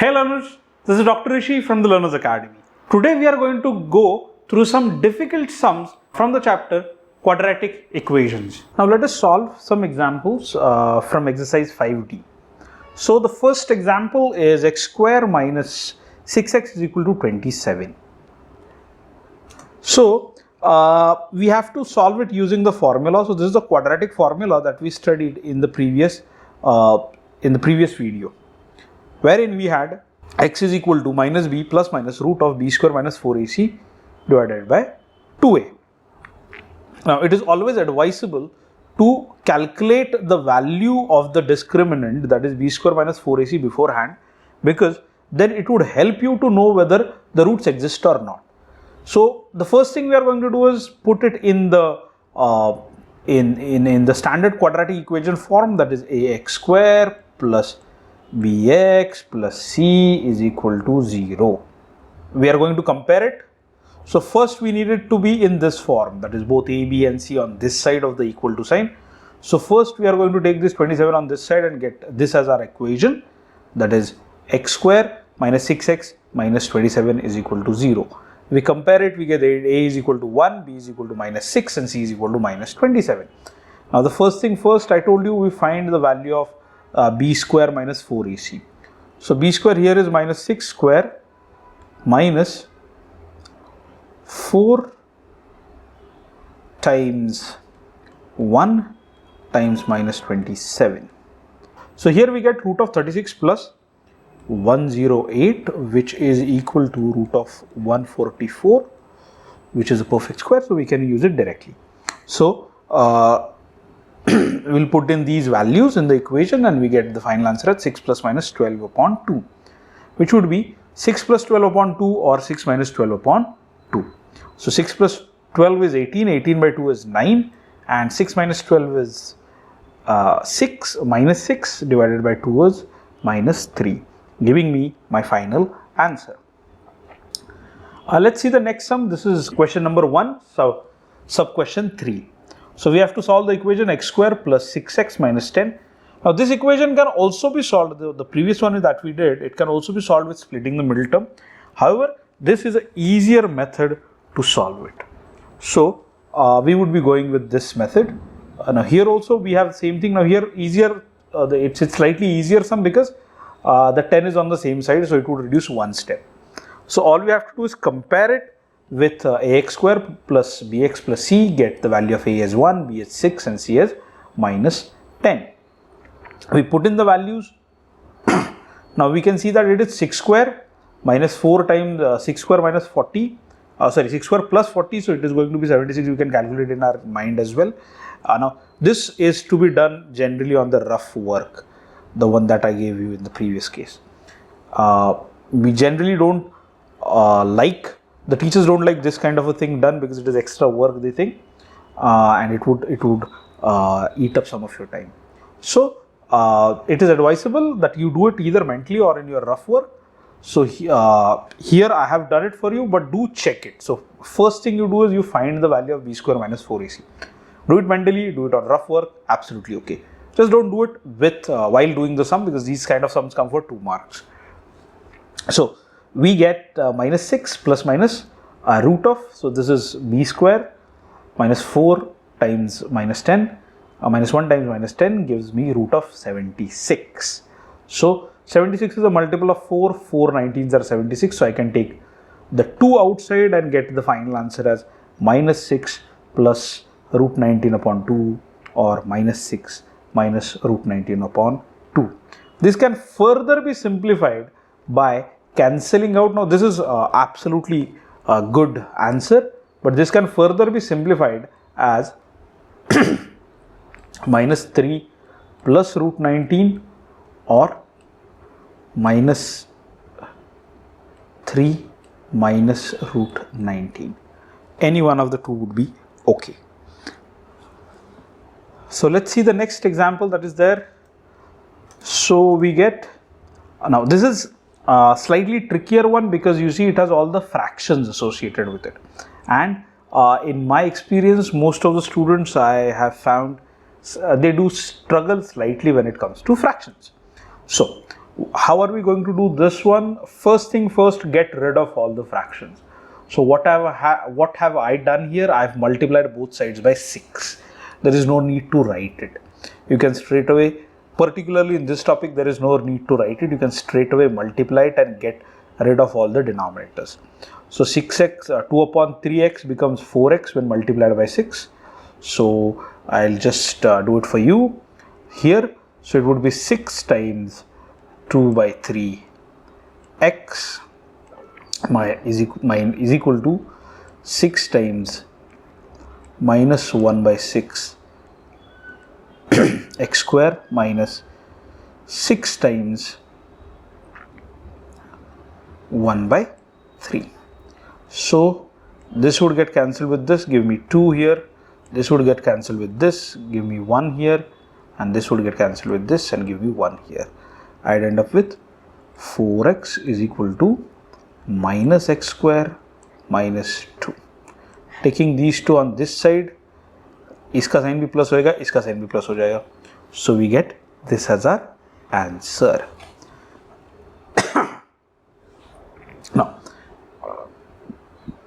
Hey learners, this is Dr. Rishi from the Learners Academy. Today we are going to go through some difficult sums from the chapter Quadratic Equations. Now let us solve some examples from exercise 5D. So the first example is x square minus 6x is equal to 27. So we have to solve it using the formula. So this is the quadratic formula that we studied in the previous video, wherein we had x is equal to minus b plus minus root of b square minus 4ac divided by 2a. Now it is always advisable to calculate the value of the discriminant, that is b square minus 4ac, beforehand, because then it would help you to know whether the roots exist or not. So the first thing we are going to do is put it in the in the standard quadratic equation form, that is ax square plus bx plus c is equal to 0. We are going to compare it. So first we need it to be in this form, that is both a, b and c on this side of the equal to sign. So first we are going to take this 27 on this side and get this as our equation, that is x square minus 6x minus 27 is equal to 0. We compare it, we get a is equal to 1, b is equal to minus 6 and c is equal to minus 27. Now the first thing first, I told you we find the value of b square minus 4ac. So b square here is minus 6 square minus 4 times 1 times minus 27. So here we get root of 36 plus 108, which is equal to root of 144, which is a perfect square, so we can use it directly. So we will put in these values in the equation and we get the final answer at 6 plus minus 12 upon 2, which would be 6 plus 12 upon 2 or 6 minus 12 upon 2. So 6 plus 12 is 18, 18 by 2 is 9, and 6 minus 12 is 6, minus 6 divided by 2 is minus 3, giving me my final answer. Let's see the next sum. This is question number 1, so sub question 3. So we have to solve the equation x square plus 6x minus 10. Now this equation can also be solved, the previous one that we did, it can also be solved with splitting the middle term. However, this is an easier method to solve it. So we would be going with this method. Now here also we have the same thing. Now here easier, it's slightly easier sum because the 10 is on the same side, so it would reduce one step. So all we have to do is compare it with ax square plus bx plus c, get the value of a as 1, b as 6 and c as minus 10. We put in the values. Now we can see that it is 6 square minus 4 times 6 square minus 40, 6 square plus 40, so it is going to be 76. We can calculate in our mind as well. Now this is to be done generally on the rough work, the one that I gave you in the previous case. We generally don't the teachers don't like this kind of a thing done because it is extra work, they think, and it would eat up some of your time. So it is advisable that you do it either mentally or in your rough work. So here I have done it for you, but do check it. So first thing you do is you find the value of b square minus 4ac. Do it mentally, do it on rough work, absolutely okay. Just don't do it with while doing the sum, because these kind of sums come for 2 marks. So we get minus 6 plus minus root of, so this is b square minus 4 times minus 10, minus 1 times minus 10 gives me root of 76. So 76 is a multiple of 4, 4 19s are 76, so I can take the 2 outside and get the final answer as minus 6 plus root 19 upon 2, or minus 6 minus root 19 upon 2. This can further be simplified by cancelling out. Now this is absolutely a good answer, but this can further be simplified as minus 3 plus root 19 or minus 3 minus root 19. Any one of the two would be okay. So let's see the next example that is there. So we get, now this is a slightly trickier one because you see it has all the fractions associated with it, and in my experience most of the students I have found they do struggle slightly when it comes to fractions. So How are we going to do this one? First thing first, get rid of all the fractions. So what have I done here? I've multiplied both sides by 6. There is no need to write it. You can straight away, particularly in this topic, there is no need to write it. You can straight away multiply it and get rid of all the denominators. So 6x, 2 upon 3x becomes 4x when multiplied by 6. So I'll just do it for you here. So it would be 6 times 2 by 3 x is equal to 6 times minus 1 by 6 x square minus 6 times 1 by 3. So this would get cancelled with this, give me 2 here. This would get cancelled with this, give me 1 here, and this would get cancelled with this and give me 1 here. I'd end up with 4x is equal to minus x square minus 2. Taking these two on this side, इसका sign भी plus होएगा, इसका sign भी plus हो जाएगा. So we get this as our answer. Now,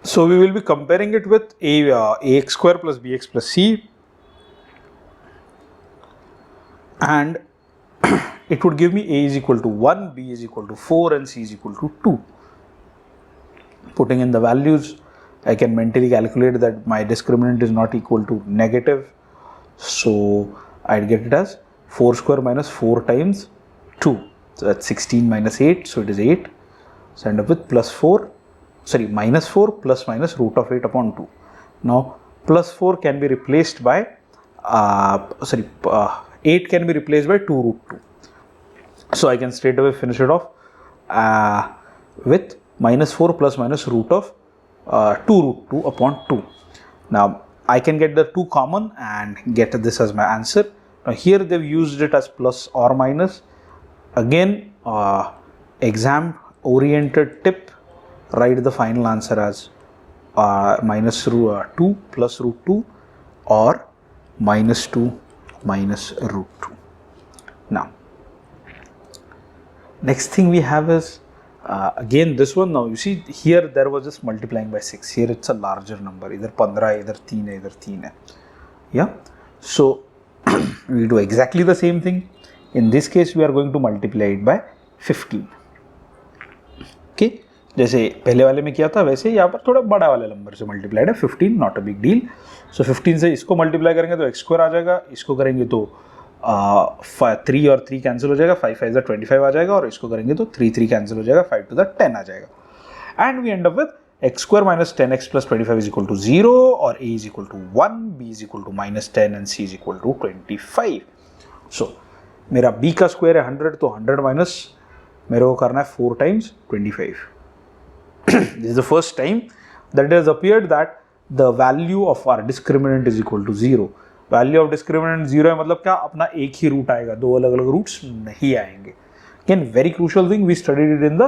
so we will be comparing it with ax square plus bx plus c, and it would give me a is equal to 1, b is equal to 4, and c is equal to 2. Putting in the values, I can mentally calculate that my discriminant is not equal to negative. So I'd get it as 4 square minus 4 times 2. So that's 16 minus 8. So it is 8. So I end up with minus 4 plus minus root of 8 upon 2. Now plus 4 can be replaced by 8 can be replaced by 2 root 2. So I can straight away finish it off with minus 4 plus minus root of 2 root 2 upon 2. Now I can get the 2 common and get this as my answer. Now here they've used it as plus or minus. Again, exam oriented tip, write the final answer as minus 2 plus root 2 or minus 2 minus root 2. Now next thing we have is again this one. Now you see here there was just multiplying by 6. Here it's a larger number, either 15 hai, either 3 hai, either 3 hai. Yeah, so we do exactly the same thing. In this case we are going to multiply it by 15. Okay, जैसे पहले वाले में किया था वैसे यहाँ पर थोड़ा बड़ा वाले नंबर से मल्टीप्लाइड है 15, नॉट अ बिग डील. सो 15 से इसको मल्टीप्लाई करेंगे तो एक्स स्क्वायर आ जाएगा, इसको करेंगे तो 3 और 3 कैंसिल हो जाएगा, 5 5 25 आ जाएगा, और इसको करेंगे तो 3 3 कैंसिल हो जाएगा, 5 to the 10 आ जाएगा. And we end up with x square minus 10x plus 25 is equal to 0 और a is equal to 1, b is equal to minus 10 and c is equal to 25. So मेरा b का square है 100, तो 100 minus मेरे को करना है 4 times 25. This is the first time that it has appeared that the value of our discriminant is equal to 0. Value of discriminant 0 है, मतलब क्या, अपना एक ही रूट आएगा, दो अलग अलग रूट्स नहीं आएंगे. Again, very crucial thing, we studied it in the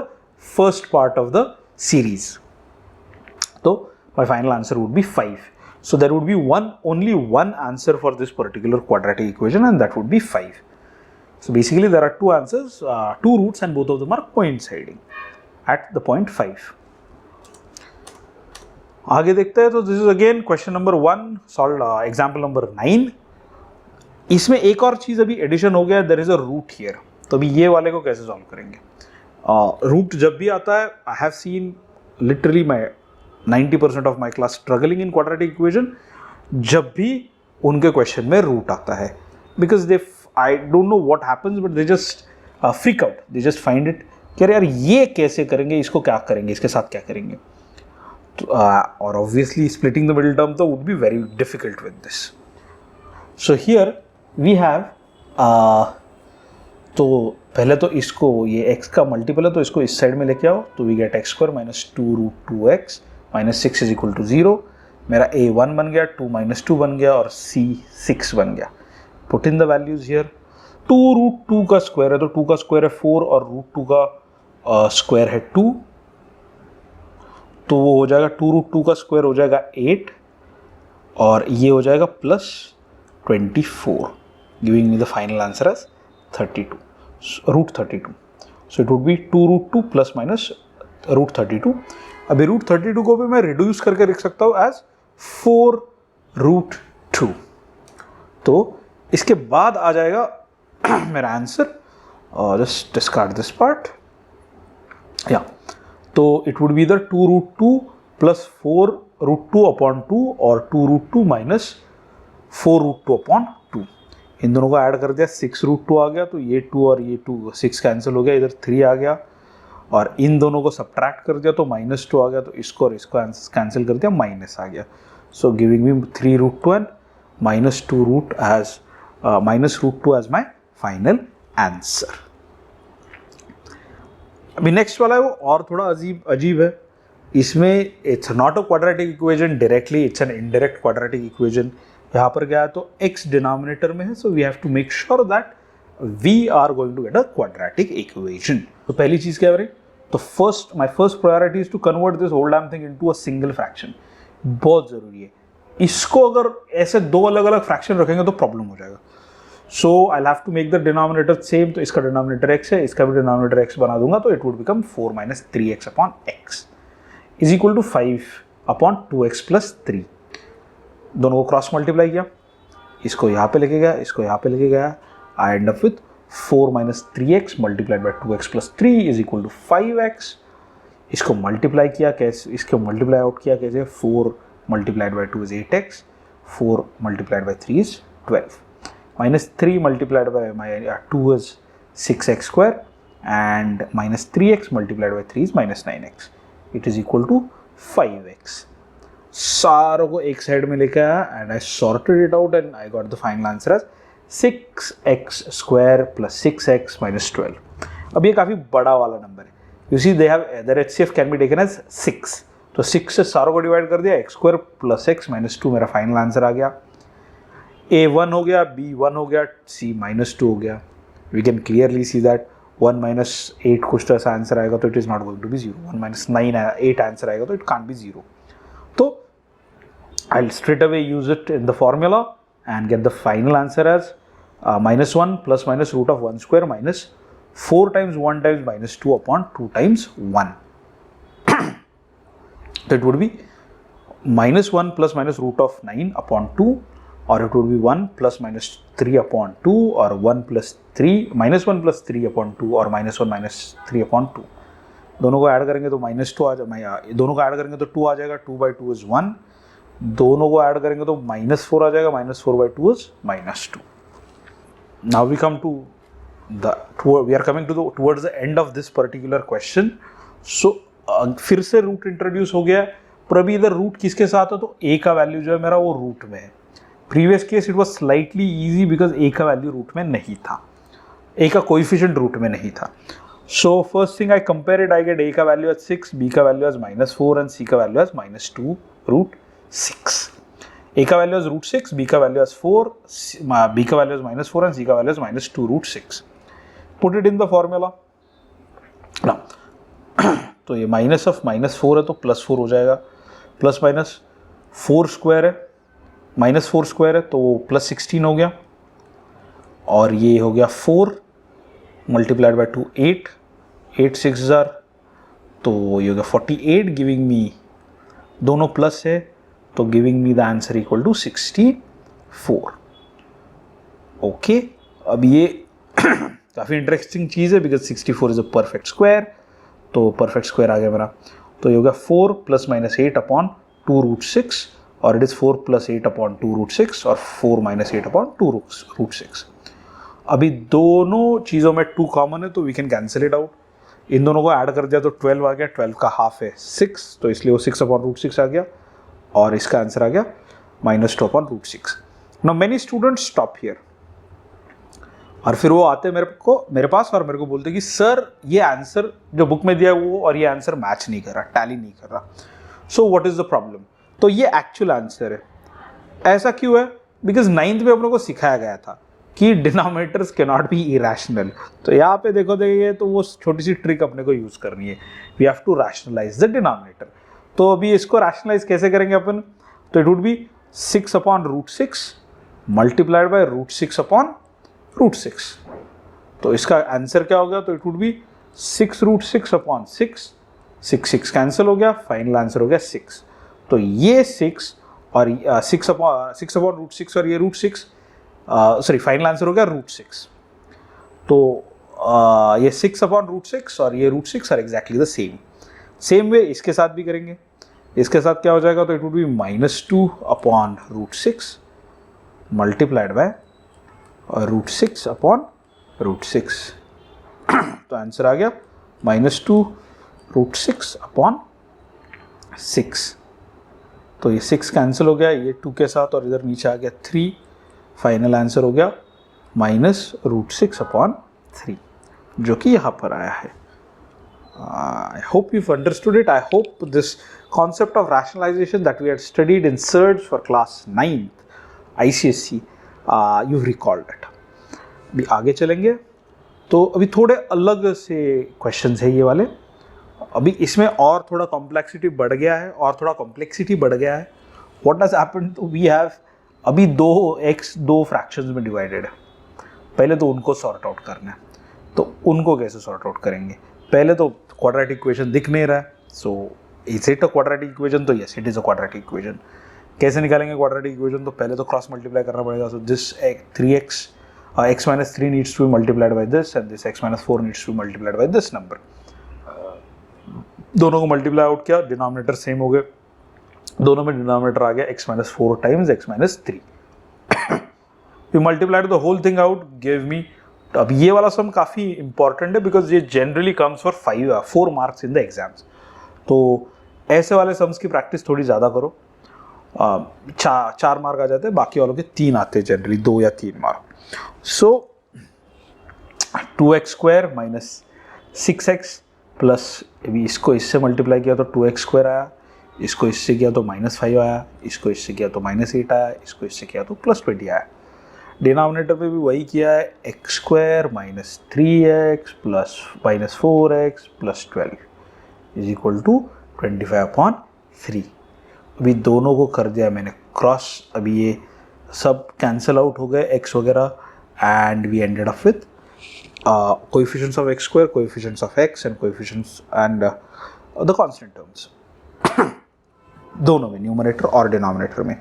first part of the series. So my final answer would be 5. So there would be only one answer for this particular quadratic equation, and that would be 5. So basically there are two answers, two roots, and both of them are coinciding at the point 5. आगे देखते हैं. तो this is again question number 1 solve example number 9. इसमें एक और चीज अभी addition हो गया, there is a root here. तो अभी ये वाले को कैसे सॉल्व करेंगे? रूट जब भी आता है, I have seen literally my 90% of my class struggling in quadratic equation जब भी उनके क्वेश्चन में रूट आता है, because they, I don't know what happens, but they just freak out, they just find it कि यार ये कैसे करेंगे, इसको क्या करेंगे, इसके साथ क्या करेंगे. Or obviously splitting the middle term though would be very difficult with this. So here we have तो पहले तो इसको, ये x का मल्टीपल है तो इसको इस साइड में लेके आओ, तो we get x square minus 2 root 2x minus 6 is equal to 0. मेरा a 1 बन गया, 2 minus 2 बन गया, और c 6 बन गया. Put in the values here. 2 root 2 का स्क्वायर है तो 2 का स्क्वायर है 4 और root 2 का स्क्वायर है 2, तो वो हो जाएगा 2 root 2 का स्क्वायर हो जाएगा 8, और ये हो जाएगा plus 24, giving me the final answer as 32, root 32. So it would be 2√2 plus minus √32. अभी √32 को भी मैं रिड्यूस करके लिख सकता हूँ एज 4√2. तो इसके बाद आ जाएगा मेरा answer. Just discard this part. या तो it would be the 2√2 plus 4√2 upon 2 और 2√2 माइनस 4√2 अपॉन 2. इन दोनों को ऐड कर दिया, 6√2 आ गया. तो ये 2 और ये 2 6 कैंसिल हो गया, इधर 3 आ गया. और इन दोनों को सब्ट्रैक्ट कर दिया तो -2 आ गया. तो इसको और इसको कैंसिल कर दिया, माइनस आ गया. So giving me 3√2 and -2 as my final answer. अभी नेक्स्ट वाला है वो और थोड़ा अजीब है. इसमें it's not a quadratic equation directly, it's an indirect quadratic equation. यहाँ पर क्या है तो x डिनोमिनेटर में है, so we have to make sure that we are going to get a quadratic equation. तो पहली चीज क्या है तो my first priority is to convert this whole damn thing into a single fraction. बहुत जरूरी है. इसको अगर ऐसे दो अलग अलग फ्रैक्शन रखेंगे तो प्रॉब्लम हो जाएगा. So I have to make the denominator same. तो इसका डिनोमिनेटर x है, इसका भी डिनोमिनेटर x बना दूंगा. तो it would become 4 - 3x upon x is equal to 5 upon 2x plus 3. दोनों को क्रॉस मल्टीप्लाई किया, इसको यहाँ पे लेके गया, इसको यहाँ पे लेके गया. I end up with 4 - 3x multiplied by 2x plus 3 is equal to 5x. इसको मल्टीप्लाई किया कैसे, इसको मल्टीप्लाई आउट किया कैसे, 4 multiplied by 2 is 8x, 4 multiplied by 3 is 12, -3 multiplied by 2 is 6x square and -3x multiplied by 3 is -9x. It is equal to 5x. सारों को एक side में लेके आया and I sorted it out and I got the final answer as 6x square plus 6x minus 12. अब ये काफ़ी बड़ा वाला नंबर है. You see they have their HCF can be taken as 6. तो 6 से सारों को डिवाइड कर दिया, x square plus x minus 2 मेरा फाइनल आंसर आ गया. A 1 हो गया, B 1 हो गया, C -2 हो गया. We can clearly see that 1 - 8 कुछ तो ऐसा आंसर आएगा तो it is not going to be 0. 1 - 9 8 answer आएगा तो इट कांट बी 0. तो I'll straight away use it in the formula and get the final answer as -1 plus minus root of 1 square minus 4 times 1 times -2 upon 2 times 1. So it would be -1 plus minus root of 9 upon 2, or it would be 1 plus minus 3 upon 2, or 1 plus 3 -1 plus 3 upon 2, or -1 minus 3 upon 2. दोनों को add करेंगे तो -2 आ जाएगा. दोनों को add करेंगे तो 2 आ जाएगा. 2/2 is 1. दोनों को ऐड करेंगे तो -4 आ जाएगा. -4/2 is -2. Now we come to we are coming to towards the end of this particular question. So फिर से रूट इंट्रोड्यूस हो गया है, पर अभी इधर रूट किसके साथ है तो a का वैल्यू जो है मेरा वो रूट में है. Previous case it was slightly easy because a का वैल्यू रूट में नहीं था, a का कोएफिशिएंट रूट में नहीं था. So first thing I compare it, I get a का वैल्यू एज 6, b का वैल्यू एज -4 एंड c का वैल्यू एज -2√6. a का वैल्यू एज √6, b का वैल्यू एज 4, b का वैल्यू एज -4 and c का value as -2√6. Put it in the formula. तो ये minus of -4 है तो +4 हो जाएगा. प्लस माइनस 4 स्क्वायर है, -4 स्क्वायर है तो +16 हो गया. और ये हो गया 4 मल्टीप्लाइड बाई 2 8, 8 6 हज़ार, तो ये हो गया 48. गिविंग मी, दोनों प्लस है तो giving me the answer equal to 64. Okay, अब ये काफ़ी इंटरेस्टिंग चीज़ है because 64 is a perfect square. तो परफेक्ट स्क्वायर आ गया मेरा. तो ये हो गया 4 + -8 अपॉन 2√6, और इट इज़ 4 + 8 अपॉन 2√6 और 4 - 8 अपॉन 2√6. अभी दोनों चीज़ों में 2 कॉमन है तो we can cancel it out. इन दोनों को ऐड कर दिया तो 12 आ गया. 12 का हाफ है 6, तो इसलिए वो 6 अपॉन √6 आ गया. और इसका आंसर आ गया -2 upon √6. Now many students stop here. और फिर वो आते मेरे पास और मेरे को बोलते कि सर ये आंसर जो बुक में दिया है वो और ये आंसर मैच नहीं कर रहा, टैली नहीं कर रहा. सो व्हाट इज द प्रॉब्लम. तो ये एक्चुअल आंसर है. ऐसा क्यों है? बिकॉज 9th में अपने को सिखाया गया था कि denominators can not be irrational. तो यहाँ पे देखिए तो वो छोटी सी ट्रिक अपने को यूज करनी है. We have to rationalise the denominator. तो अभी इसको रैशनलाइज कैसे करेंगे अपन. तो it would be 6 upon √6 multiplied by √6 upon √6. तो इसका आंसर क्या होगा. तो it would be 6√6 upon 6, 6 cancel हो गया, फाइनल आंसर हो गया 6। तो ये 6 और 6 अपॉन √6 और ये √6, सॉरी फाइनल आंसर हो गया √6। तो ये 6 अपॉन √6 और ये √6 are exactly the same way इसके साथ भी करेंगे। इसके साथ क्या हो जाएगा, तो it would B -2 upon √6 multiplied by √6 upon √6। तो आंसर आ गया -2 √6 अपॉन 6। तो ये 6 कैंसिल हो गया ये 2 के साथ और इधर नीचे आ गया 3। फाइनल आंसर हो गया -√6 अपॉन 3, जो कि यहाँ पर आया है। I hope you've understood it. I hope this concept of rationalization that we had studied in Surge for class 9th ICSE, you've recalled it. अभी आगे चलेंगे तो अभी थोड़े अलग से क्वेश्चंस है ये वाले। अभी इसमें और थोड़ा कॉम्प्लेक्सिटी बढ़ गया है और थोड़ा कॉम्प्लेक्सिटी बढ़ गया है। What has happened? We have अभी 2x 2 फ्रैक्शंस में डिवाइडेड है। पहले तो उनको सॉर्ट आउट करना है, तो उनको कैसे सॉर्ट आउट करेंगे? पहले तो क्वाड्रेटिक इक्वेशन दिख नहीं रहा है, so is it a quadratic equation? तो yes it is a quadratic equation. कैसे निकालेंगे क्वाड्रेटिक इक्वेशन? तो पहले तो क्रॉस मल्टीप्लाई करना पड़ेगा। So this 3x x minus 3 needs to be multiplied by this and this x minus 4 needs to be multiplied by this number। दोनों को multiply out किया, डिनोमिनेटर सेम हो गए, दोनों में डिनोमिनेटर आ गया x minus 4 times x minus 3। We multiplied the whole thing out, gave me। अब ये वाला सम काफ़ी इंपॉर्टेंट है बिकॉज ये generally comes for 4 marks in the exams. तो ऐसे वाले सम्स की प्रैक्टिस थोड़ी ज़्यादा करो। 4 मार्क आ जाते हैं, बाकी वालों के 3 आते हैं जनरली, 2 या 3 मार्क। सो 2x² माइनस 6x प्लस, अभी इसको इससे मल्टीप्लाई किया तो 2x² आया, इसको इससे किया तो -5 आया, इसको इससे किया तो -8 आया, इसको इससे किया तो +20 आया। डिनोमिनेटर पे भी वही किया है, x² minus 3x plus -4x plus 12 is equal to 25/3। अभी दोनों को कर दिया मैंने क्रॉस। अभी ये सब कैंसिल आउट हो गए x वगैरह and we ended up with coefficients of x², coefficients of x and coefficients and the constant terms दोनों में, न्यूमरेटर और डिनोमिनेटर में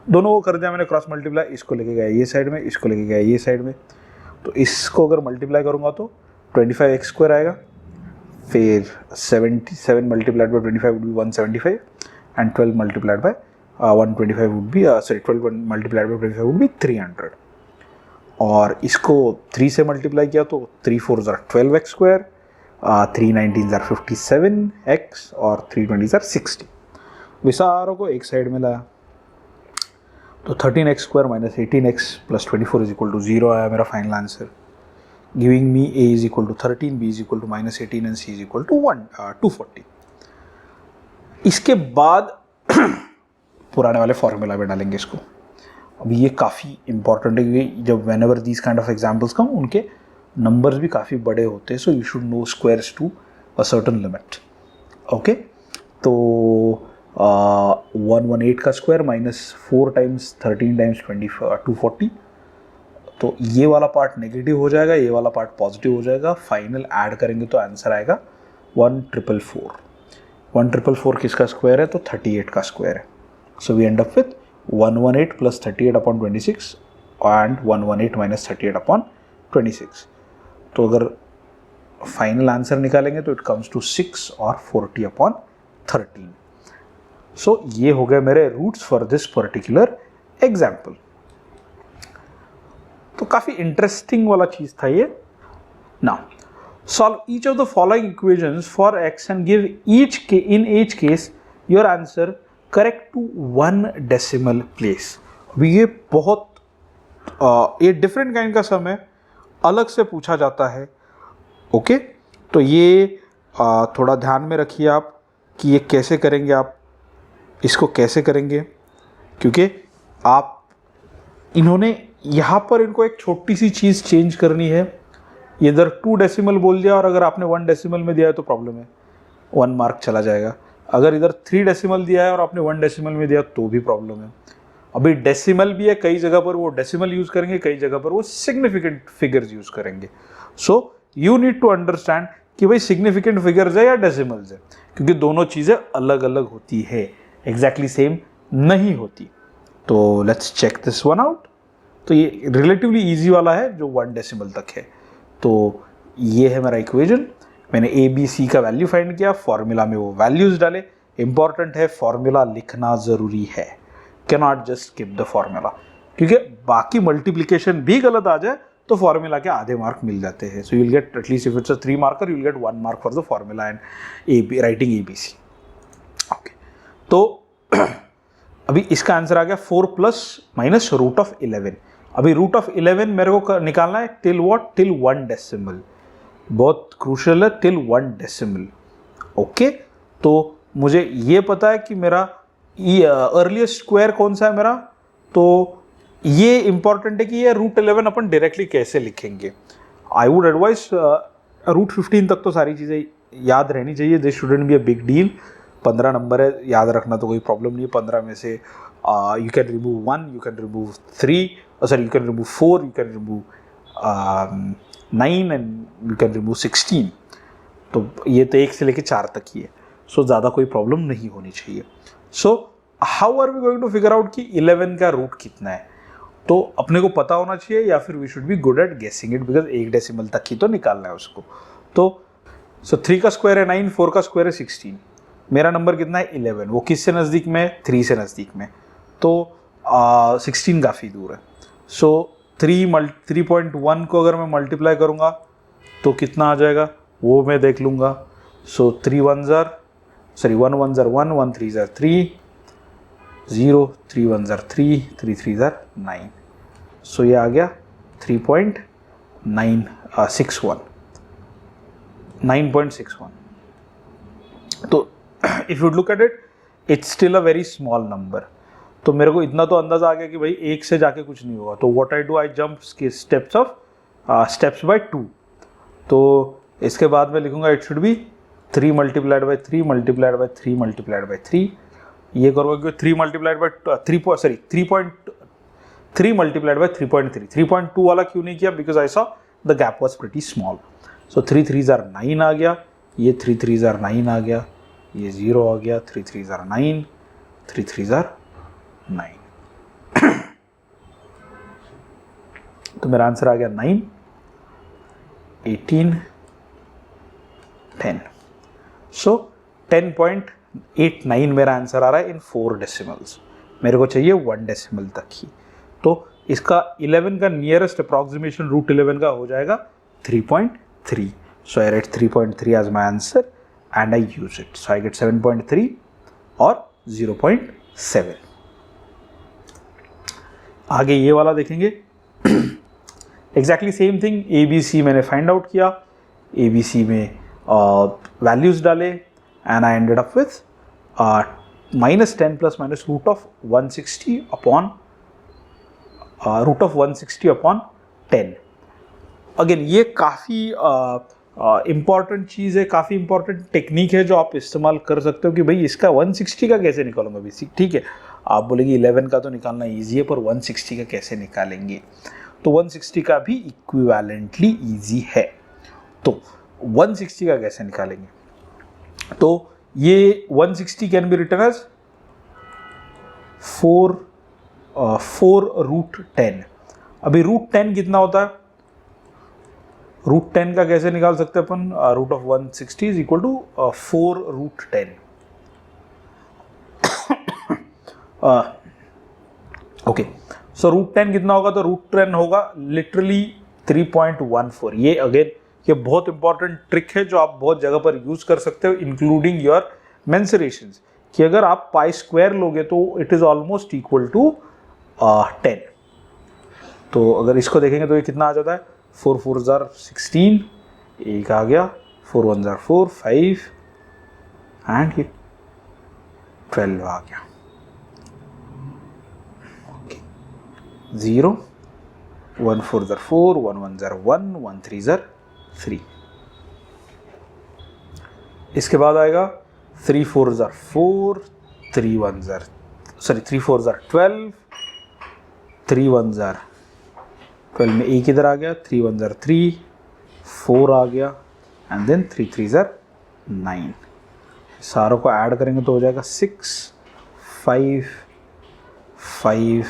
दोनों को कर दिया मैंने क्रॉस मल्टीप्लाई। इसको लेके गया ये साइड में, इसको लेके गया ये साइड में। तो इसको अगर मल्टीप्लाई करूँगा तो 25x² आएगा, फिर 77 multiplied by 25 would be 175 and 12 multiplied by 125 would be 12 multiplied by 25 would be 300। और इसको 3 से मल्टीप्लाई किया तो 3 4 ज़रा 12x², 3 19 ज़रा 57x और 3 20 ज़रा 60। विसारों को एक साइड में लाया तो 13x² minus 18x plus 24 is equal to 0 आया मेरा final answer, giving me a is equal to 13, b is equal to -18 and c is equal to 240। इसके बाद पुराने वाले फॉर्मूला में डालेंगे इसको। अभी ये काफ़ी इंपॉर्टेंट है क्योंकि जब whenever these kind of examples come, उनके नंबर्स भी काफ़ी बड़े होते हैं, so you should know squares to a certain limit. Okay, तो 118 का स्क्वायर माइनस 4 टाइम्स 13 टाइम्स 240। तो ये वाला पार्ट नेगेटिव हो जाएगा, ये वाला पार्ट पॉजिटिव हो जाएगा। फाइनल ऐड करेंगे तो आंसर आएगा 1444। 1444 किसका स्क्वायर है? तो 38 का स्क्वायर है। So we end up with 118 plus 38/26 and 118 minus 38/26। तो अगर फाइनल आंसर निकालेंगे तो इट कम्स टू 6 और 40/13। सो ये हो गए मेरे roots for this particular example. तो काफ़ी इंटरेस्टिंग वाला चीज़ था ये। Now solve each of the following equations for x and give in each case your answer correct to 1 decimal place. अभी ये बहुत ये डिफरेंट काइंड का सम है, अलग से पूछा जाता है। ओके, तो ये थोड़ा ध्यान में रखिए आप कि ये कैसे करेंगे, आप इसको कैसे करेंगे, क्योंकि आप इन्होंने यहाँ पर इनको एक छोटी सी चीज़ चेंज करनी है। इधर 2 डेसिमल बोल दिया और अगर आपने 1 डेसिमल में दिया है तो प्रॉब्लम है, 1 मार्क चला जाएगा। अगर इधर 3 डेसिमल दिया है और आपने 1 डेसिमल में दिया तो भी प्रॉब्लम है। अभी डेसिमल भी है, कई जगह पर वो डेसिमल यूज़ करेंगे, कई जगह पर वो सिग्निफिकेंट फिगर्स यूज़ करेंगे। So you need to understand कि भाई सिग्निफिकेंट फिगर्स है या डेसिमल्स है, क्योंकि दोनों चीज़ें अलग अलग होती है, एग्जैक्टली सेम नहीं होती। तो let's check this one out. तो ये रिलेटिवली इजी वाला है जो 1 डेसिमल तक है। तो ये है मेरा इक्वेशन, मैंने ए बी सी का वैल्यू फाइंड किया, फॉर्मूला में वो वैल्यूज डाले। इंपॉर्टेंट है फॉर्मूला लिखना ज़रूरी है, can not just skip the formula, क्योंकि बाकी मल्टीप्लिकेशन भी गलत आ जाए तो फॉर्मूला के आधे मार्क मिल जाते हैं। So you will get at least if it's a 3 marker you will get 1 mark for the formula and writing ABC। Okay, तो अभी इसका आंसर आ गया 4 ± √11। अभी √11 मेरे को निकालना है टिल व्हाट, टिल 1 डेसिमल। बहुत क्रूशियल है, टिल 1 डेसिमल। ओके, तो मुझे ये पता है कि मेरा अर्लीस्ट स्क्वायर कौन सा है मेरा, तो ये इंपॉर्टेंट है कि ये √11 अपन डायरेक्टली कैसे लिखेंगे। आई वुड एडवाइस √15 तक तो सारी चीज़ें याद रहनी चाहिए, this shouldn't be a big deal. 15 number है, याद रखना तो कोई प्रॉब्लम नहीं है। 15 में से you can remove 1, you can remove 3, sorry you can remove 4, you can remove 9 and you can remove 16। तो ये तो 1 से लेके 4 तक ही है, सो ज़्यादा कोई प्रॉब्लम नहीं होनी चाहिए। सो how are we going to figure out कि 11 का रूट कितना है, तो अपने को पता होना चाहिए या फिर we should be good at guessing it, because 1 decimal तक ही तो निकालना है उसको। तो 3 का स्क्वायर है 9, 4 का स्क्वायर है 16, मेरा नंबर कितना है 11। वो किससे नज़दीक में, 3 से नज़दीक में, तो 16 काफ़ी दूर है। सो 3.1 को अगर मैं मल्टीप्लाई करूँगा तो कितना आ जाएगा वो मैं देख लूँगा। सो 1 1 1 1 3 3 0, 3 1 3 3 3 9। सो ये आ गया 9.61। तो if you look at it, it's still a very small number. तो मेरे को इतना तो अंदाज़ा आ गया कि भाई 1 से जाके कुछ नहीं होगा। तो what I do, I jump steps by 2। तो इसके बाद मैं लिखूंगा इट शुड बी 3 × 3 × 3 × 3 × 3। ये करूँगा क्योंकि 3 × 3 × 3.3 3.2 वाला क्यों नहीं किया, because I saw the gap was pretty small. So 3 3s are 9 आ गया, ये 3 3s are 9 आ गया, ये 0 आ गया, 3 3s are 9, 3 3s are 9। तो मेरा आंसर आ गया 9, 18, 10। सो 10.89 मेरा आंसर आ रहा है इन 4 डेसिमल्स। मेरे को चाहिए 1 डेसिमल तक ही। तो इसका 11 का नियरेस्ट अप्रॉक्सीमेशन √11 का हो जाएगा 3.3। So I write 3.3 as my answer and I use it. So I get 7.3 और 0.7। आगे ये वाला देखेंगे, एग्जैक्टली सेम थिंग। ABC मैंने फाइंड आउट किया, ABC में वैल्यूज डाले and I ended up with -10 ± √160 √160/10। Again ये काफ़ी इम्पॉर्टेंट चीज़ है, काफ़ी इम्पॉर्टेंट टेक्निक है जो आप इस्तेमाल कर सकते हो कि भाई इसका 160 का कैसे निकालूंगा बेसिक। ठीक है, आप बोलेंगे 11 का तो निकालना ईजी है, पर 160 का कैसे निकालेंगे। तो 160 का भी इक्विवेलेंटली ईजी है। तो 160 का कैसे निकालेंगे, तो ये 160 कैन बी रिटन एज 4 √10। अभी √10 कितना होता है, √10 का कैसे निकाल सकते हैं अपन, √160 इज इक्वल टू 4 √10। ओके, सो √10 कितना होगा, तो √10 होगा लिटरली 3.14। ये अगेन ये बहुत इंपॉर्टेंट ट्रिक है जो आप बहुत जगह पर यूज कर सकते हो, इंक्लूडिंग योर मेंसुरेशंस, कि अगर आप π² लोगे तो it is almost equal to 10। तो अगर इसको देखेंगे तो ये कितना आ जाता है, 4 4s are 16, एक आ गया, 4 1s are 4 5 एंड ये 12 आ गया। 0 1 4s are 4 1 1s are 1 1 3s are 3। इसके बाद आएगा 3 4s are 4 3 1s are 12 3 1s are 12 में एक इधर आ गया, 3 1s are 3 4 आ गया एंड देन 3 3s are 9. सारों को ऐड करेंगे तो हो जाएगा 6 5 5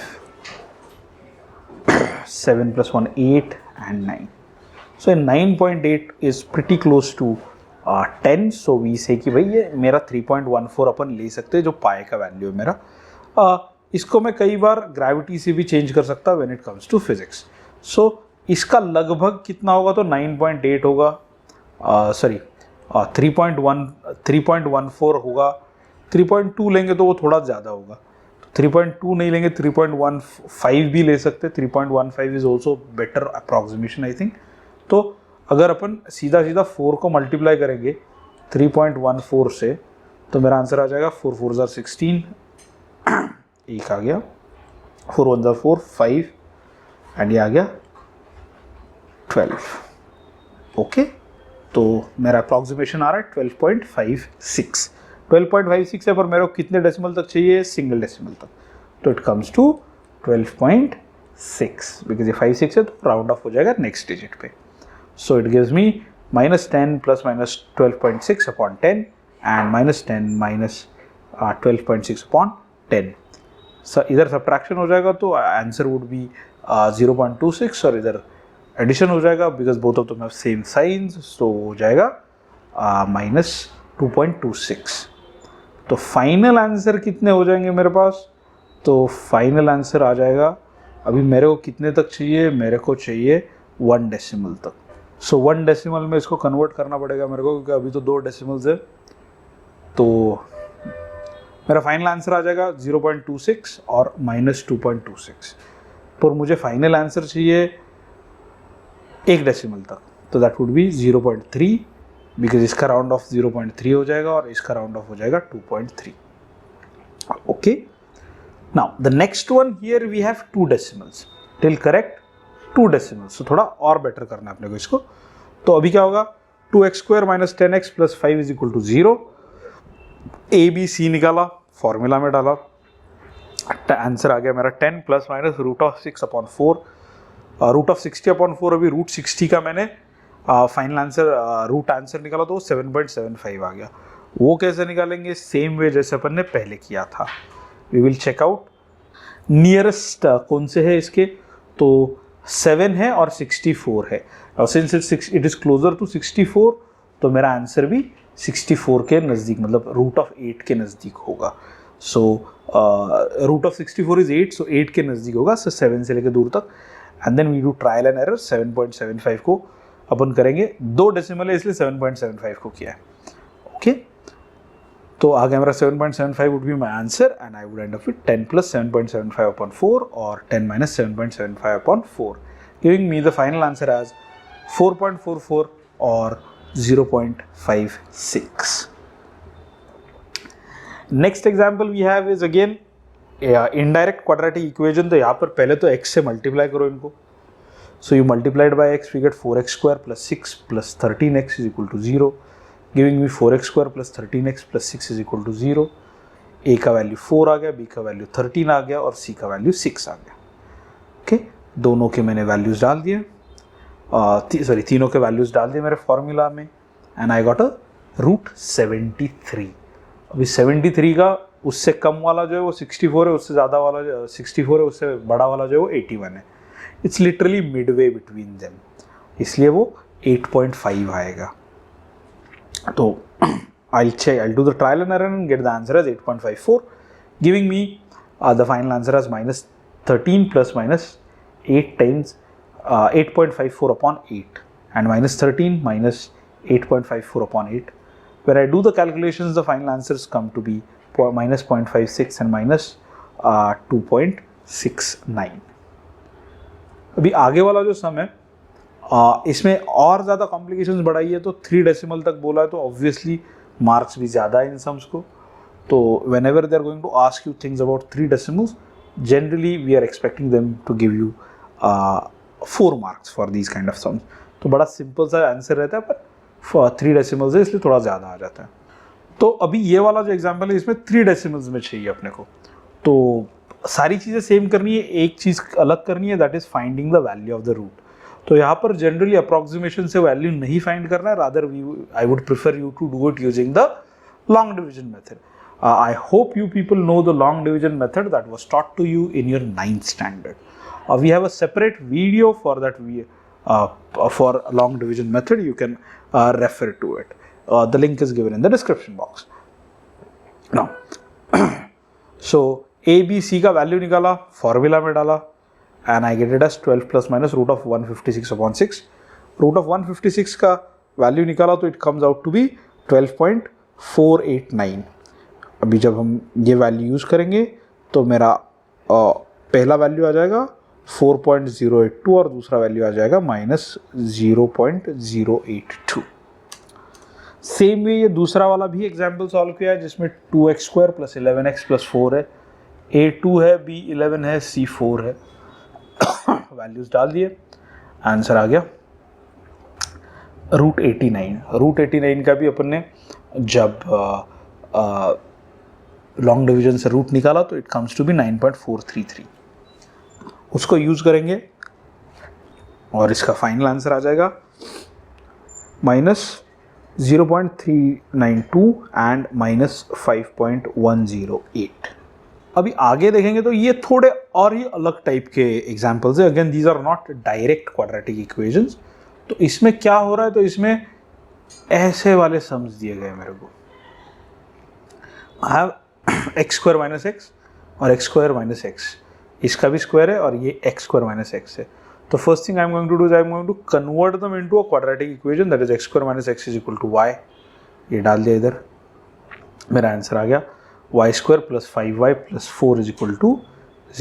7 plus 1 8 and 9. So 9.8 is pretty close to 10. So we say कि भाई ये मेरा 3.14 अपन ले सकते हैं जो पाए का वैल्यू है मेरा. इसको मैं कई बार ग्रेविटी से भी चेंज कर सकता when it comes to physics. So इसका लगभग कितना होगा तो 9.8 होगा, सॉरी 3.14 होगा. 3.2 लेंगे तो वो थोड़ा ज़्यादा होगा, 3.2 नहीं लेंगे 3.15 भी ले सकते. 3.15 is also better approximation I think. तो अगर अपन सीधा सीधा 4 को मल्टीप्लाई करेंगे 3.14 से तो मेरा आंसर आ जाएगा 4 4s are 16, एक आ गया 4 1s are 4 5 एंड ये आ गया 12. ओके, तो मेरा अप्रॉक्सीमेशन आ रहा है 12.56. 12.56 है, पर मेरे को कितने डेसिमल तक चाहिए? सिंगल डेसिमल तक. तो इट कम्स टू 12.6 बिकॉज ये 5 6 है तो राउंड ऑफ हो जाएगा नेक्स्ट डिजिट पे. So it gives me -10 plus minus 12.6 upon 10 and -10 minus 12.6 upon 10. इधर सब्ट्रैक्शन हो जाएगा तो आंसर वुड बी 0.26 और इधर एडिशन हो जाएगा because both of them have same science. So हो जाएगा -2.26. तो फाइनल आंसर कितने हो जाएंगे मेरे पास? तो फाइनल आंसर आ जाएगा, अभी मेरे को कितने तक चाहिए? मेरे को चाहिए 1 डेसिमल तक. सो 1 डेसिमल में इसको कन्वर्ट करना पड़ेगा मेरे को क्योंकि अभी तो 2 डेसिमल्स है. तो मेरा फाइनल आंसर आ जाएगा 0.26 और -2.26. पर मुझे फाइनल आंसर चाहिए 1 डेसिमल तक, तो दैट वुड बी 0.3 बिकॉज इसका राउंड ऑफ 0.3 हो जाएगा और इसका राउंड ऑफ हो जाएगा 2.3. Okay, now the next one here we have 2 decimals till correct 2 decimals. तो थोड़ा और बेटर करना है अपने को इसको. तो अभी क्या होगा? 2x² - 10x + 5 = 0. A B C निकाला, फॉर्मूला में डाला, आंसर आ गया मेरा 10 ± √6/4. √60/4 अभी √60 का मैंने फाइनल आंसर रूट आंसर निकाला तो 7.75 आ गया. वो कैसे निकालेंगे? सेम वे जैसे अपन ने पहले किया था. We will check out nearest कौन से है इसके. तो 7 है और 64 है. और since it is closer to 64 तो मेरा आंसर भी 64 के नज़दीक मतलब √8 के नज़दीक होगा. सो √64 इज 8, सो 8 के नज़दीक होगा. सो 7 से लेकर दूर तक and then we do trial and error. 7.75 को अपन करेंगे, 2 डेसिमल है इसलिए 7.75 को किया है. ओके, तो आ गया मेरा 7.75 would be my answer and I would end up with 10 + 7.75/4 और 10 - 7.75/4 giving me the final answer as 4.44 और 0.56. Next example we have is again indirect quadratic equation. तो यहाँ पर पहले तो x से मल्टीप्लाई करो इनको. So you multiplied by x we get 4x² + 6 + 13x = 0 giving me 4x² + 13x + 6 = 0. a का वैल्यू 4 आ गया, b का वैल्यू 13 आ गया और c का वैल्यू 6 आ गया. ओके, दोनों के मैंने वैल्यूज डाल दिए, तीनों के वैल्यूज डाल दिए मेरे फॉर्मूला में एंड आई गॉट अ √73. अभी 73 का उससे कम वाला जो है वो 64 है, उससे ज़्यादा वाला 64 है, उससे बड़ा वाला जो है वो 81 है. It's literally Midway between them, इसलिए वो 8.5 आएगा. तो I'll do the trial and error and get the answer as 8.54 giving me the final answer as -13 ± 8 times 8.54/8 and -13 - 8.54/8. When I do the calculations, the final answers come to be -0.56 and -2.69. अभी आगे वाला जो सम है इसमें और ज़्यादा complications बढ़ाई है. तो 3 डेसिमल तक बोला है तो ऑब्वियसली मार्क्स भी ज़्यादा है इन सम्स को. तो whenever they are going to ask you things about 3 decimals generally we are expecting them to give you 4 marks for these kind of sums. तो बड़ा सिंपल सा आंसर रहता है, पर 3 डेसिमल्स है इसलिए थोड़ा ज़्यादा आ जाता है. तो अभी ये वाला जो एग्जाम्पल है इसमें 3 डेसिमल्स में चाहिए अपने को. तो सारी चीज़ें सेम करनी है, एक चीज़ अलग करनी है, that is finding the value of the root. तो यहाँ पर जनरली अप्रॉक्सीमेशन से वैल्यू नहीं फाइंड करना है, rather I would prefer you to do it using the long division method. I hope you people know the long division method that was taught to you in your 9th standard. We have a separate video for that for long division method. You can refer to it. The link is given in the description box. Now, so A, B, C का value निकाला, formula में डाला, and I get it as 12 plus minus root of 156 upon 6. Root of 156 का value निकाला तो it comes out to be 12.489. अभी जब हम ये वैल्यू यूज़ करेंगे तो मेरा पहला वैल्यू आ जाएगा 4.082 और दूसरा वैल्यू आ जाएगा -0.082. सेम वे ये दूसरा वाला भी एग्जाम्पल सॉल्व किया है जिसमें 2x² + 11x + 4 है, A2 है, B11 है, C4 है. वैल्यूज डाल दिए, आंसर आ गया √89. √89 का भी अपन ने जब लॉन्ग डिवीजन से रूट निकाला तो इट कम्स टू बी 9.433. उसको यूज करेंगे और इसका फाइनल आंसर आ जाएगा -0.392 एंड -5.108. अभी आगे देखेंगे तो ये थोड़े और ही अलग टाइप के एग्जाम्पल्स है. Again these are not direct quadratic equations. तो इसमें क्या हो रहा है, तो इसमें ऐसे वाले सम्स दिए गए मेरे को. आई हैव x² - x और x² - x. इसका भी स्क्वायर है और ये x² - x है. तो first thing I am going to do is I am going to convert them into a quadratic equation that is x² - x is equal to y. ये डाल दिया इधर, मेरा आंसर आ गया y² + 5y + 4 is equal to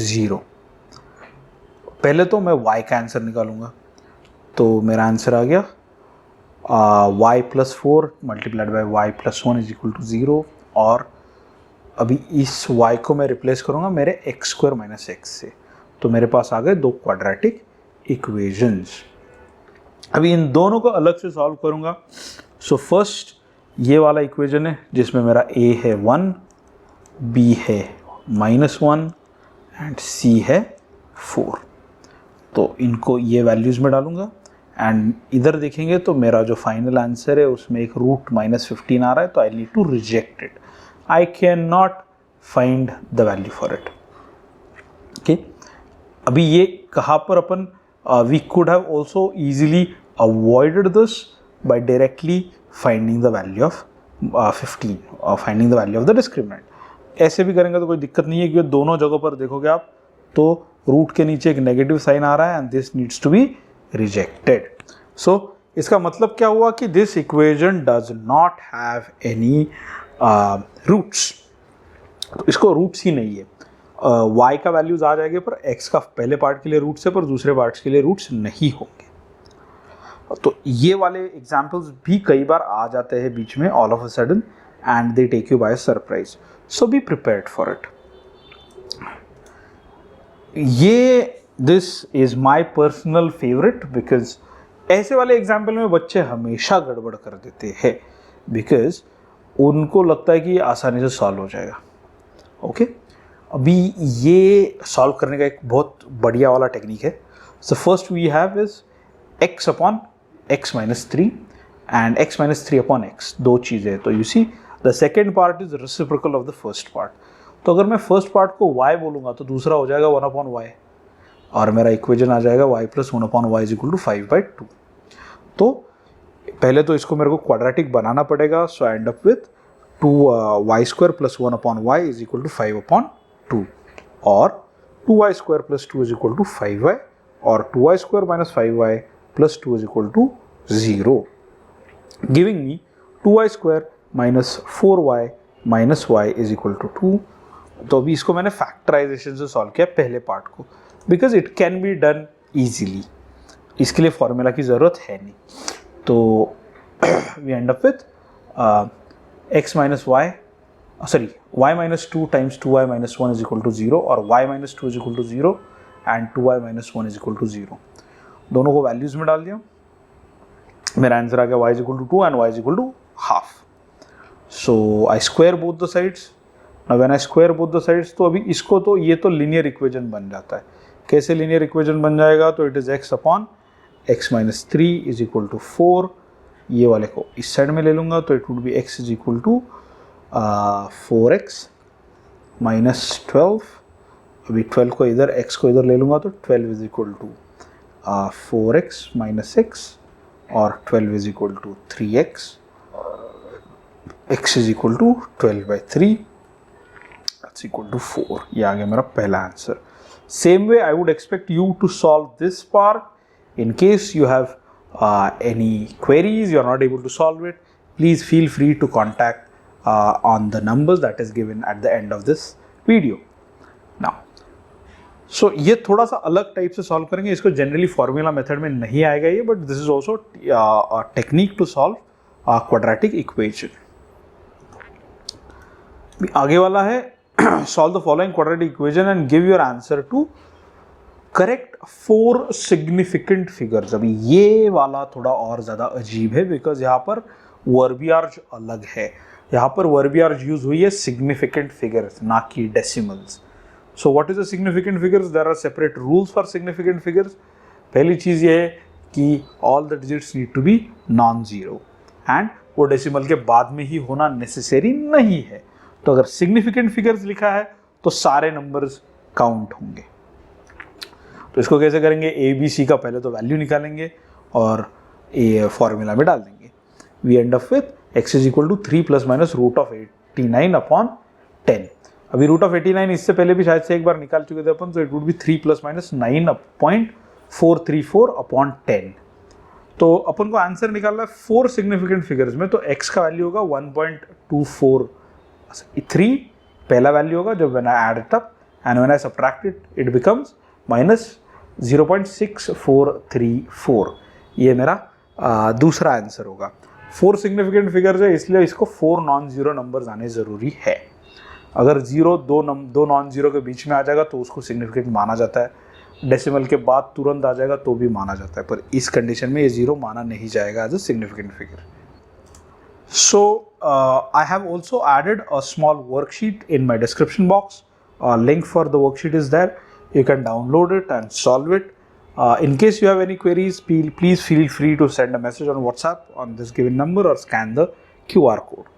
0. पहले तो मैं y का आंसर निकालूंगा, तो मेरा आंसर आ गया y + 4 multiplied by y + 1 is equal to 0. और अभी इस y को मैं रिप्लेस करूंगा मेरे x² - x से, तो मेरे पास आ गए दो क्वाड्रेटिक इक्वेशंस. अभी इन दोनों को अलग से सॉल्व करूंगा. सो फर्स्ट ये वाला इक्वेशन है जिसमें मेरा a है 1, b है -1 एंड c है 4. तो इनको ये वैल्यूज में डालूंगा एंड इधर देखेंगे तो मेरा जो फाइनल आंसर है उसमें एक √-15 आ रहा है, तो I need to reject it. I cannot find the value for it. Okay. अभी ये कहाँ पर अपन we could have also easily avoided this by directly finding the value of 15 or finding the value of the discriminant. ऐसे भी करेंगे तो कोई दिक्कत नहीं है, क्योंकि दोनों जगहों पर देखोगे आप तो रूट के नीचे एक नेगेटिव साइन आ रहा है and this needs to be rejected. So इसका मतलब क्या हुआ कि this equation does not have any roots. तो इसको रूट्स ही नहीं है. y का वैल्यूज आ जाएंगे पर x का पहले पार्ट के लिए रूट्स है पर दूसरे पार्ट्स के लिए रूट्स नहीं होंगे. तो ये वाले एग्जाम्पल्स भी कई बार आ जाते हैं बीच में all of a sudden and they take you by surprise. So be prepared for it. ये this is my personal favourite because ऐसे वाले एग्जाम्पल में बच्चे हमेशा गड़बड़ कर देते हैं बिकॉज उनको लगता है कि आसानी से सॉल्व हो जाएगा. ओके. अभी ये सॉल्व करने का एक बहुत बढ़िया वाला टेक्निक है. So first we have is x upon x - 3 and x - 3 upon x. दो चीज़ें. तो you see the second part is reciprocal of the first part. तो अगर मैं फर्स्ट पार्ट को y बोलूँगा तो दूसरा हो जाएगा 1 अपॉन y और मेरा इक्वेशन आ जाएगा y + 1 upon y is equal to 5/2. तो पहले तो इसको मेरे को क्वाड्रेटिक बनाना पड़ेगा. So I end up with 2y² + 1 upon y is equal to 5/2 और 2y² + 2 is equal to 5y और 2y² - 5y + 2 is equal to 0, giving me 2y² - 4y - y is equal to 2. तो अभी इसको मैंने फैक्टराइजेशन से solve किया पहले part को because it can be done easily. इसके लिए फॉर्मूला की ज़रूरत है नहीं. तो we end up with y - 2 times 2y - 1 is equal to 0 और y - 2 is equal to 0 and 2y - 1 is equal to 0. दोनों को वैल्यूज में डाल दिया. मेरा आंसर आ गया y is equal to 2 and y is equal to half. So I square both the sides. Now when I square both the sides तो अभी इसको तो ये तो लीनियर इक्वेशन बन जाता है. कैसे लीनियर इक्वेशन बन जाएगा? तो it is x upon x minus 3 is equal to 4, ये वाले को इस साइड में ले लूँगा तो it would be x is equal to 4x minus 12, अभी 12 को इधर x को इधर ले लूँगा तो 12 is equal to 4x minus 6 और 12 is equal to 3x, x is equal to 12/3 that's equal to 4। ये आ गया मेरा पहला आंसर। Same way I would expect you to solve this part. In case you have any queries, you are not able to solve it, please feel free to contact on the numbers that is given at the end of this video. Now, so ये थोड़ा सा अलग type से solve करेंगे, इसको generally formula method में नहीं आएगा ये, but this is also technique to solve quadratic equation. आगे वाला है solve the following quadratic equation and give your answer to correct 4 significant figures. अभी ये वाला थोड़ा और ज़्यादा अजीब है बिकॉज यहाँ पर वर्बियार्ज अलग है, यहाँ पर वर्बियार्ज यूज हुई है सिग्निफिकेंट फिगर्स ना कि डेसिमल्स। So what is the significant figures? There are separate rules for significant figures. पहली चीज़ ये है कि all the digits need to be non zero and वो डेसिमल के बाद में ही होना नेसेसरी नहीं है। तो अगर सिग्निफिकेंट फिगर्स लिखा है तो सारे नंबर्स काउंट होंगे। तो इसको कैसे करेंगे? ए बी सी का पहले तो वैल्यू निकालेंगे और ए फॉर्मूला में डाल देंगे। We end up with x is equal to 3 plus minus root of 89 upon 10। अभी रूट ऑफ 89 इससे पहले भी शायद से एक बार निकाल चुके थे अपन, तो it would B 3 plus minus 9.434 upon 10। तो अपन को आंसर निकालना है 4 सिग्निफिकेंट फिगर्स में, तो x का वैल्यू होगा 1.243 पहला वैल्यू होगा जब when I add it up and when I subtract it becomes minus 0.6434। ये मेरा दूसरा आंसर होगा। 4 सिग्निफिकेंट फिगर्स है इसलिए इसको 4 नॉन जीरो नंबर्स आने ज़रूरी है। अगर जीरो दो नॉन जीरो के बीच में आ जाएगा तो उसको सिग्निफिकेंट माना जाता है, डेसिमल के बाद तुरंत आ जाएगा तो भी माना जाता है, पर इस कंडीशन में ये जीरो माना नहीं जाएगा as a significant figure. So I have also added a small worksheet in my description box. Link for the worksheet is there. You can download it and solve it. In case you have any queries, please feel free to send a message on WhatsApp on this given number or scan the QR code.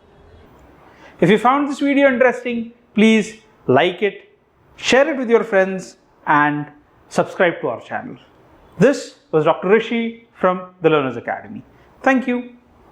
If you found this video interesting, please like it, share it with your friends and subscribe to our channel. This was Dr. Rishi from the Learners Academy. Thank you.